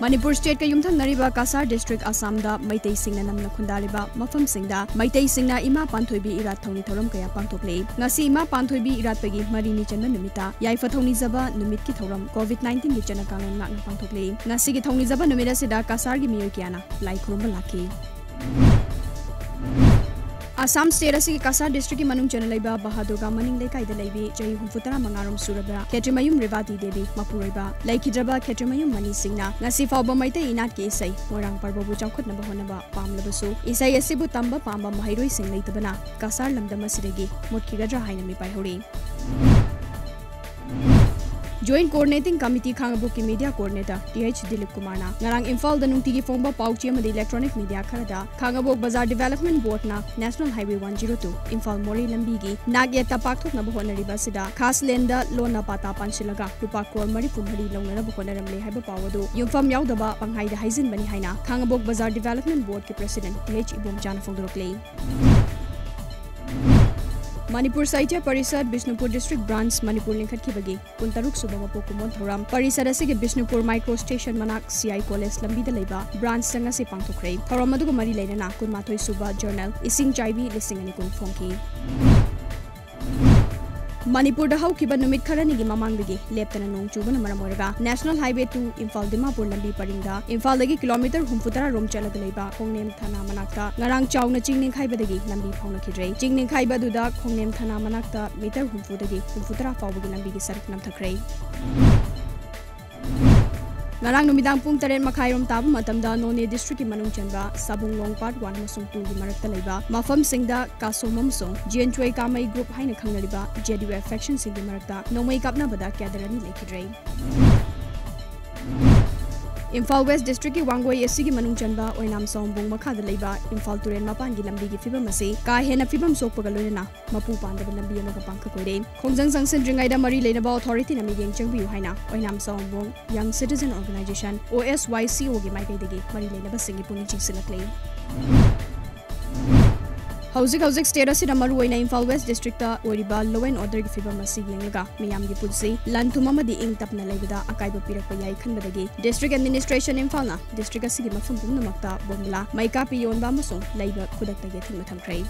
Manipur State ka yumthangnariba Kasar District Assamda Maitai Singna namna khundaliba mafam singda Maitai Singna ima panthoibi irat thongni thoram kaya pangthoklei ngasi ima panthoibi irat pagi marini channa numita yaifa thongni jaba numit ki thoram COVID-19 gi chana kangon ngakna pangthoklei ngasi gi thongni jaba numida sida Kasar gi miyoy kiana lai khurumba lakhi Assam State asigi Kasar District ki manung chana laiba Bahadurga maning leikai da laibi chahi humfutara mangarom suraba Khetrimayum Revati Devi mapuroiba laikhidraba Khetrimayum Mani Singna ngasi fawba maitai inat ki isai morang parbabu chawkhatna bahonaba pamlabasu isai asibu tamba pamba mahairoi sing leitabana Kasar lamdam asidagi mutkigadra haina mi paihori Joint Coordinating Committee Khangabuk ki Media Coordinator TH Dilip Kumar na ngarang Imphal da nungtigi phongba pauchi amadi electronic media kharada Khangabuk Bazaar Development Board na National Highway 102 Imphal Mori lambi gi nagya tapak thokna bahonari basida khas lenda lona pata pansilaga rupa crore mari pumhari longnara bahonaramle haiba pawadu yumfam yaudaba panghai da haizin bani haina Khangabuk Bazaar Development Board ki President TH Ibomchana phongdoroklei Manipur Sahitya Parishad Bishnupur District Branch Manipur Linkhat ki bagi kuntaruk suba mapo kumon thoram Parishad asigi Bishnupur Micro Station manak CI College lambi da leiba branch sanga se pangthokhrei thoram aduga mari leina kunmathoi suba journal ising chaibi lisingani kun phongki Manipur da haukiba numit kharani gi mamangdagi leptana nong chubana maramoraga National Highway 2 Imphal Dimapur lambi paringda Imphal dagi kilometer humfutara rom chalaga leiba Khongnem Thana manakta ngarang chawna chingning khaibadagi lambi phongna khidrei chingning khaiba duda Khongnem Thana manakta meter humfudagi humfutara fawbagi lambi gi sarak namthakrei Ngarang numidang pung 8 makhairom tabu matamda None District ki manung chanba Sabunglong Part 1 amasung 2 gi marakta leiba mafam singda Kasomam song Jianchoi Kamai Group haina khangnariba JDF faction sing gi marakta nomai kapna bada kyadarani lekhidrei Imphal West District ki Wangoi SC ki manung chanba Oinam Sombong makha da leiba Imphal Turen mapan gi lambi gi fibam ase ka hena fibam sokpaga loina mapu pandaba lambi amaga pangkha koire khongjang jangsen ringai da mari leina ba authority na mi yeng changbiu haina Oinam Sombong Young Citizen Organization OSYCO gi maikai dagi mari leina ba singi puni chingsilaklei Hauzik state asida maru oina Imphal West District ta oriba law and order gi fibam asi yenglaga miyam gi pulsi lanthum amadi ing tapna leibada akaiba pirakpa yai khanbadagi district administration Imphal na district asigi mafum pumnamakta bomla maika pi yonba amasung leiba khudakta ge thingma thamkrai